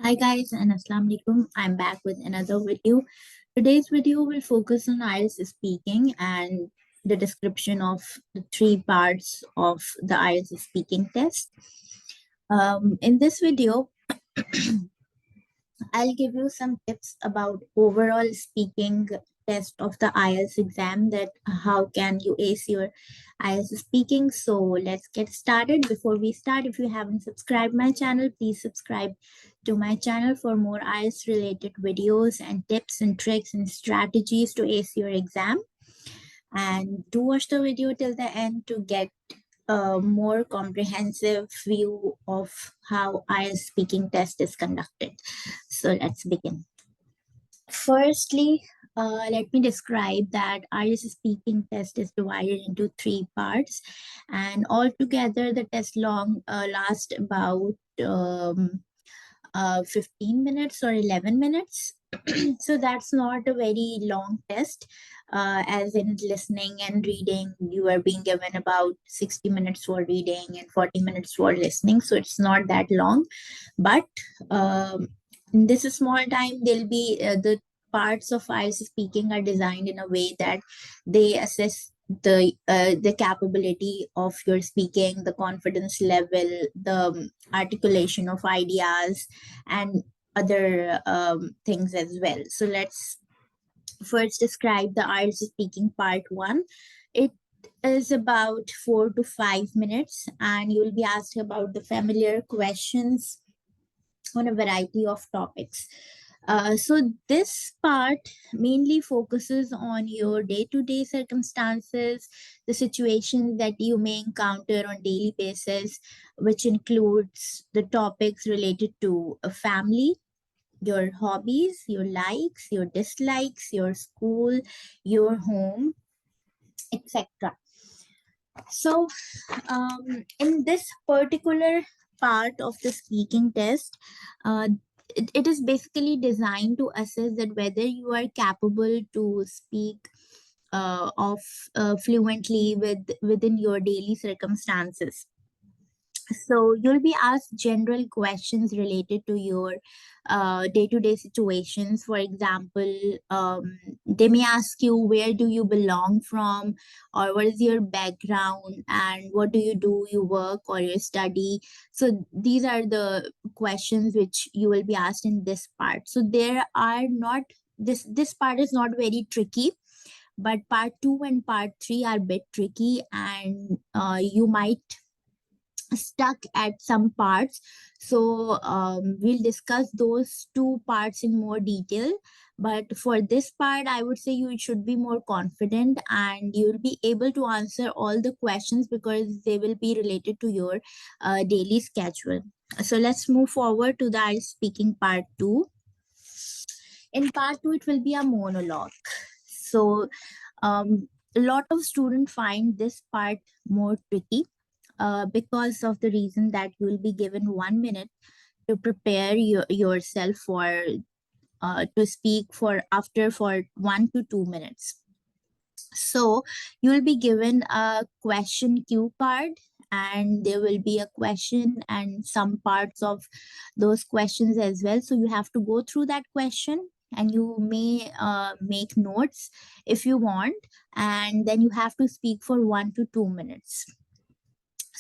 Hi guys and Assalamu alaikum. I'm back with another video. Today's video will focus on IELTS speaking and the description of the three parts of the IELTS speaking test. In this video, I'll give you some tips about overall speaking test of the IELTS exam, that how can you ace your IELTS speaking. So let's get started. Before we start, if you haven't subscribed my channel, please subscribe to my channel for more IELTS related videos and tips and tricks and strategies to ace your exam. And do watch the video till the end to get a more comprehensive view of how IELTS speaking test is conducted. So let's begin. Firstly, let me describe that IELTS speaking test is divided into three parts, and altogether the test lasts about 15 minutes or 11 minutes. So that's not a very long test. As in listening and reading, you are being given about 60 minutes for reading and 40 minutes for listening. So it's not that long. But in this small time, there'll be the parts of IELTS speaking are designed in a way that they assess the capability of your speaking, the confidence level, the articulation of ideas, and other things as well. So let's first describe the IELTS speaking part one. It is about 4 to 5 minutes, and you'll be asked about the familiar questions on a variety of topics. So this part mainly focuses on your day-to-day circumstances, the situations that you may encounter on daily basis, which includes the topics related to a family, your hobbies, your likes, your dislikes, your school, your home, etc. So in this particular part of the speaking test, it is basically designed to assess that whether you are capable to speak of fluently within your daily circumstances. So you'll be asked general questions related to your day-to-day situations. For example, they may ask you, where do you belong from, or what is your background, and what do you do, you work or you study. So these are the questions which you will be asked in this part. So there are not, this part is not very tricky, but part two and part three are a bit tricky, and you might stuck at some parts. So we'll discuss those two parts in more detail. But for this part, I would say you should be more confident and you'll be able to answer all the questions because they will be related to your daily schedule. So let's move forward to the IELTS speaking part two. In part two, it will be a monologue. So a lot of students find this part more tricky because of the reason that you will be given 1 minute to prepare yourself for to speak for 1 to 2 minutes. So you will be given a question cue card, and there will be a question and some parts of those questions as well. So you have to go through that question, and you may make notes if you want, and then you have to speak for 1 to 2 minutes.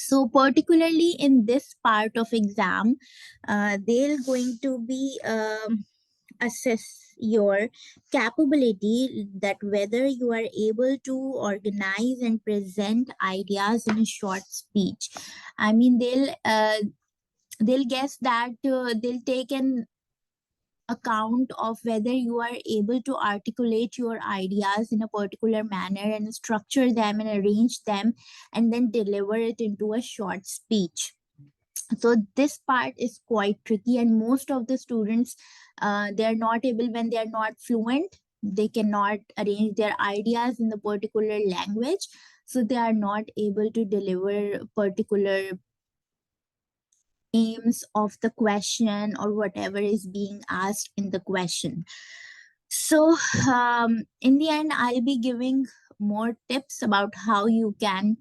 So particularly in this part of exam, they're going to be assess your capability, that whether you are able to organize and present ideas in a short speech. I mean, they'll guess that they'll take an account of whether you are able to articulate your ideas in a particular manner and structure them and arrange them and then deliver it into a short speech. So this part is quite tricky, and most of the students, they are not able, when they are not fluent, they cannot arrange their ideas in the particular language, so they are not able to deliver particular aims of the question or whatever is being asked in the question. So in the end, I'll be giving more tips about how you can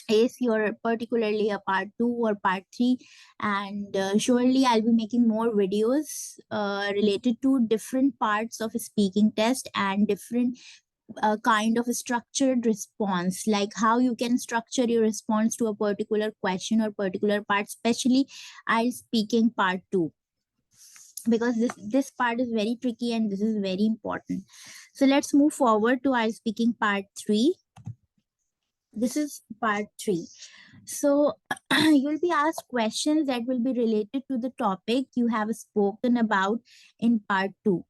ace your particularly a part 2 or part 3. And surely I'll be making more videos related to different parts of a speaking test and different kind of a structured response, like how you can structure your response to a particular question or particular part, especially I'll speaking part 2, because this part is very tricky and this is very important. So let's move forward to our speaking part 3. This is part 3. So you'll be asked questions that will be related to the topic you have spoken about in part 2.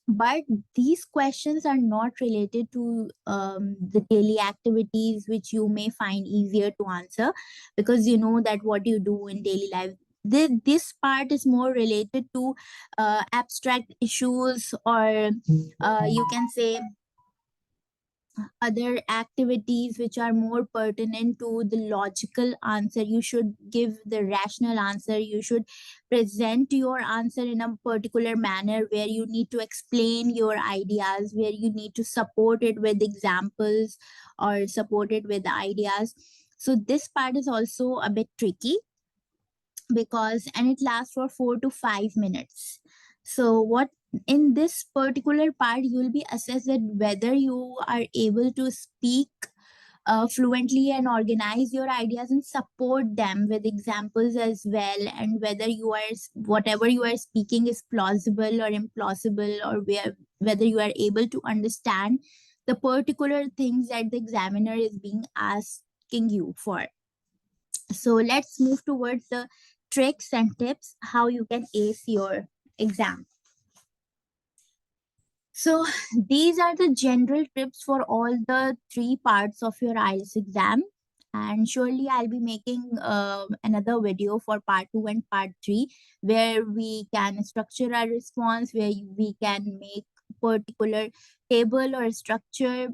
But these questions are not related to the daily activities which you may find easier to answer, because you know that what you do in daily life. This part is more related to abstract issues, or you can say other activities which are more pertinent to the logical answer. You should give the rational answer. You should present your answer in a particular manner where you need to explain your ideas, where you need to support it with examples or support it with ideas. So this part is also a bit tricky, because and it lasts for 4 to 5 minutes. So what in this particular part you will be assessed that whether you are able to speak fluently and organize your ideas and support them with examples as well, and whether you are whatever you are speaking is plausible or implausible, or whether you are able to understand the particular things that the examiner is being asking you for. So let's move towards the tricks and tips how you can ace your exam. So these are the general tips for all the 3 parts of your IELTS exam. And surely I'll be making another video for part 2 and part 3, where we can structure our response, where we can make particular table or structure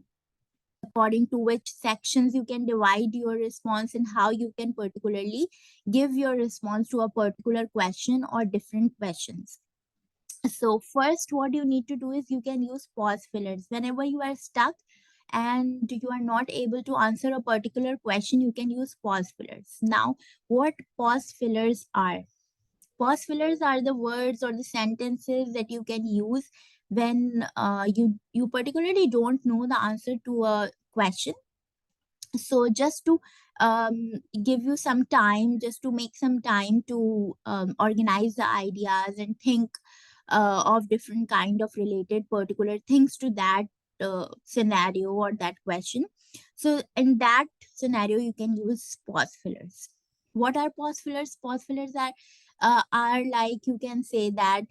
according to which sections you can divide your response, and how you can particularly give your response to a particular question or different questions. So first, what you need to do is you can use pause fillers. Whenever you are stuck and you are not able to answer a particular question, you can use pause fillers. Now, what pause fillers are? Pause fillers are the words or the sentences that you can use when you particularly don't know the answer to a question. So just to give you some time, just to make some time to organize the ideas and think of different kind of related particular things to that scenario or that question. So in that scenario you can use pause fillers. What are pause fillers? Pause fillers are like, you can say that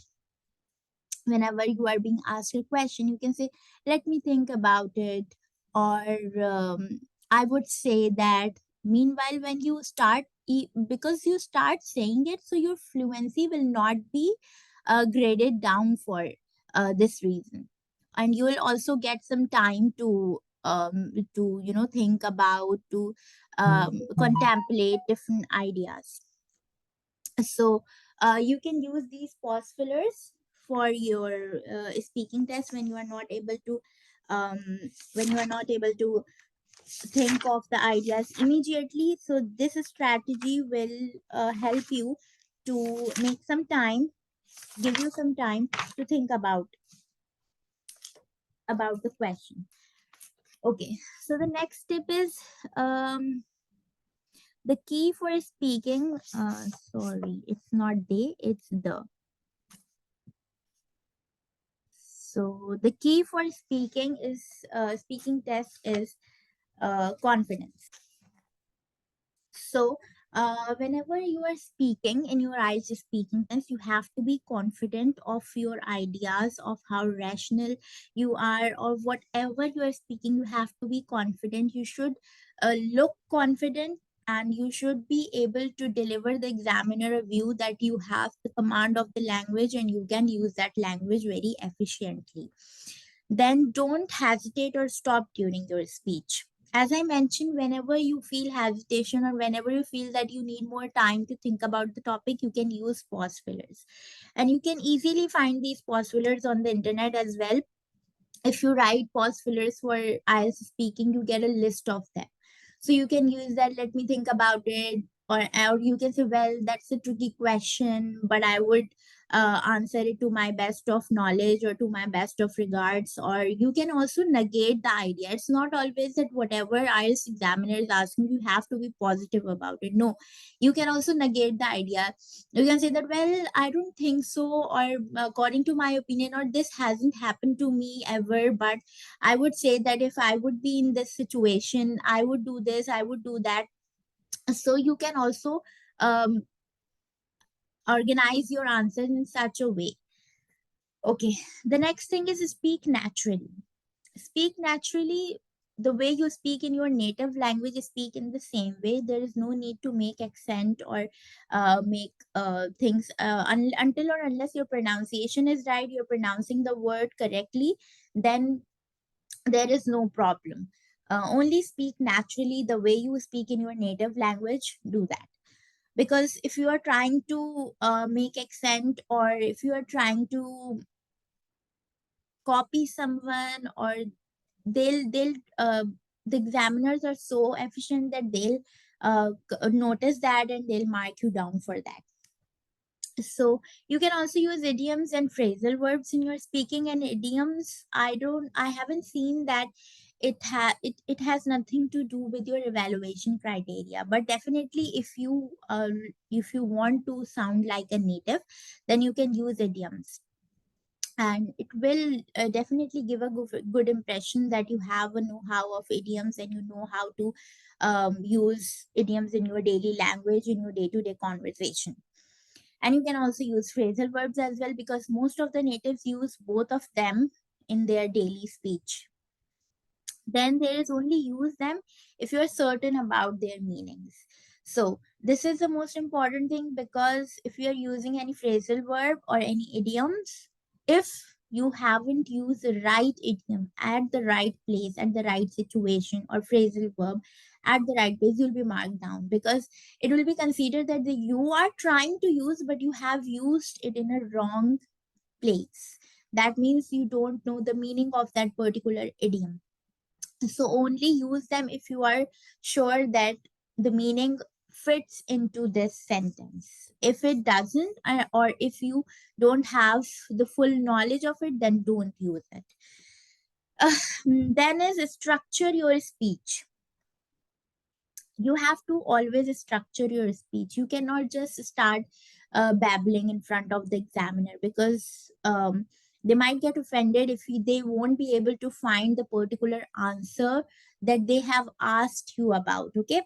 whenever you are being asked a question, you can say, let me think about it. Or I would say that meanwhile, when you start because you start saying it, so your fluency will not be graded down for this reason. And you will also get some time to think about, to contemplate different ideas. So you can use these pause fillers for your speaking test when you are not able to um, think of the ideas immediately. So this strategy will help you to make some time, give you some time to think about the question. Okay, so the next tip is the key for speaking. Sorry, it's not they, it's the. So the key for speaking test is confidence. So whenever you are speaking in your IELTS speaking test, you have to be confident of your ideas, of how rational you are, or whatever you are speaking. You have to be confident. You should look confident, and you should be able to deliver the examiner a view that you have the command of the language and you can use that language very efficiently. Then don't hesitate or stop during your speech. As I mentioned, whenever you feel hesitation or whenever you feel that you need more time to think about the topic, you can use pause fillers. And you can easily find these pause fillers on the internet as well. If you write pause fillers for IELTS speaking, you get a list of them. So you can use that, let me think about it. Or you can say, well, that's a tricky question, but I would answer it to my best of knowledge or to my best of regards. Or you can also negate the idea. It's not always that whatever IELTS examiner is asking, you have to be positive about it. No, you can also negate the idea. You can say that, well, I don't think so, or according to my opinion, or this hasn't happened to me ever, but I would say that if I would be in this situation, I would do this, I would do that. So you can also um, organize your answers in such a way. Okay, the next thing is speak naturally. Speak naturally. The way you speak in your native language, speak in the same way. There is no need to make accent or make things until or unless your pronunciation is right, you're pronouncing the word correctly, then there is no problem. Only speak naturally the way you speak in your native language. Do that, because if you are trying to make accent, or if you are trying to copy someone, or they'll the examiners are so efficient that they'll notice that and they'll mark you down for that. So you can also use idioms and phrasal verbs in your speaking. And idioms, I haven't seen that it has nothing to do with your evaluation criteria, but definitely if you want to sound like a native, then you can use idioms, and it will definitely give a good impression that you have a know-how of idioms, and you know how to use idioms in your daily language, in your day-to-day conversation. And you can also use phrasal verbs as well, because most of the natives use both of them in their daily speech. Then there is only use them if you are certain about their meanings. So this is the most important thing, because if you are using any phrasal verb or any idioms, if you haven't used the right idiom at the right place, at the right situation, or phrasal verb at the right place, you'll be marked down, because it will be considered that you are trying to use, but you have used it in a wrong place. That means you don't know the meaning of that particular idiom. So only use them if you are sure that the meaning fits into this sentence. If it doesn't, or if you don't have the full knowledge of it, then don't use it. Uh, then is structure your speech. You have to always structure your speech. You cannot just start babbling in front of the examiner, because they might get offended if they won't be able to find the particular answer that they have asked you about. Okay.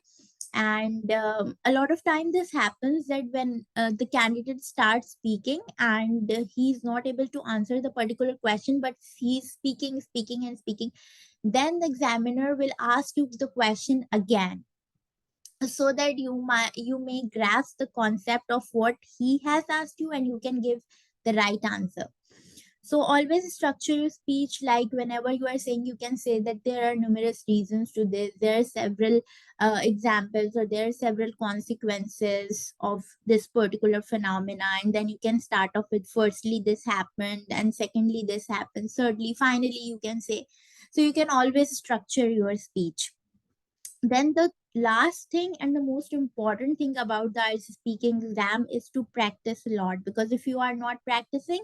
And a lot of time this happens, that when the candidate starts speaking, and he's not able to answer the particular question, but he's speaking and speaking, then the examiner will ask you the question again, so that you may grasp the concept of what he has asked you, and you can give the right answer. So always structure your speech. Like whenever you are saying, you can say that there are numerous reasons to this, there are several examples, or there are several consequences of this particular phenomena, and then you can start off with, firstly this happened, and secondly this happened, thirdly, finally, you can say. So you can always structure your speech. Then the last thing and the most important thing about the IELTS speaking exam is to practice a lot, because if you are not practicing,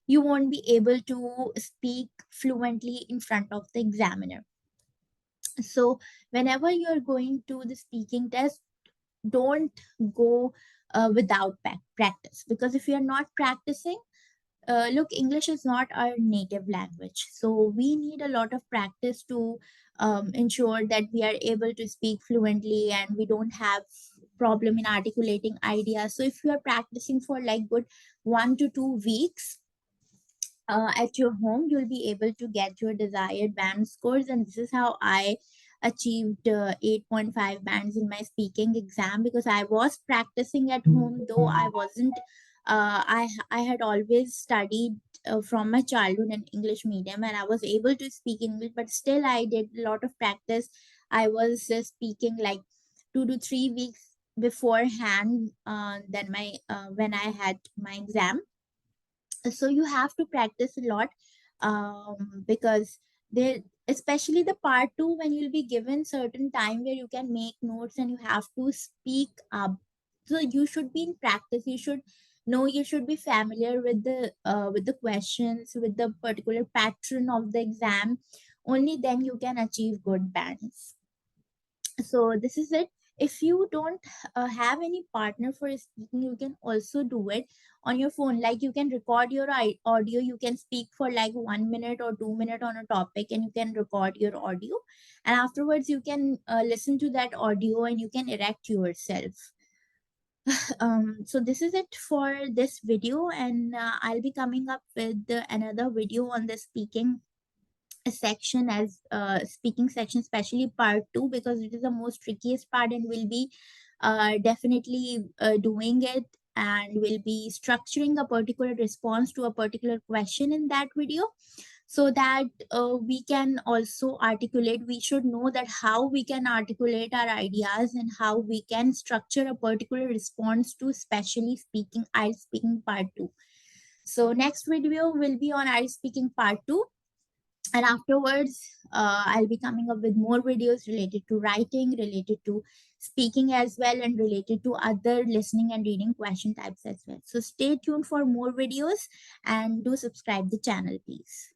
you won't be able to speak fluently in front of the examiner. So whenever you are going to the speaking test, don't go without practice, because if you are not practicing, look, English is not our native language, so we need a lot of practice to ensure that we are able to speak fluently and we don't have problem in articulating ideas. So if you are practicing for like good 1 to 2 weeks at your home, you'll be able to get your desired band scores. And this is how I achieved 8.5 bands in my speaking exam, because I was practicing at home, though I wasn't. I had always studied from my childhood in English medium, and I was able to speak English, but still I did a lot of practice. I was speaking like 2 to 3 weeks beforehand than my when I had my exam. So you have to practice a lot, because there especially the part 2, when you'll be given certain time where you can make notes and you have to speak up. So you should be in practice, you should know, you should be familiar with the questions, with the particular pattern of the exam. Only then you can achieve good bands. So this is it. If you don't have any partner for speaking, you can also do it on your phone. Like, you can record your audio, you can speak for like 1 minute or 2 minutes on a topic, and you can record your audio, and afterwards you can listen to that audio and you can erect yourself. So this is it for this video, and I'll be coming up with another video on the speaking section, as speaking section, especially part 2, because it is the most trickiest part, and we'll be definitely doing it, and we'll be structuring a particular response to a particular question in that video, so that we can also articulate. We should know that how we can articulate our ideas and how we can structure a particular response to especially speaking, IELTS speaking part 2. So next video will be on IELTS speaking part 2, and afterwards I'll be coming up with more videos related to writing, related to speaking as well, and related to other listening and reading question types as well. So stay tuned for more videos, and do subscribe the channel, please.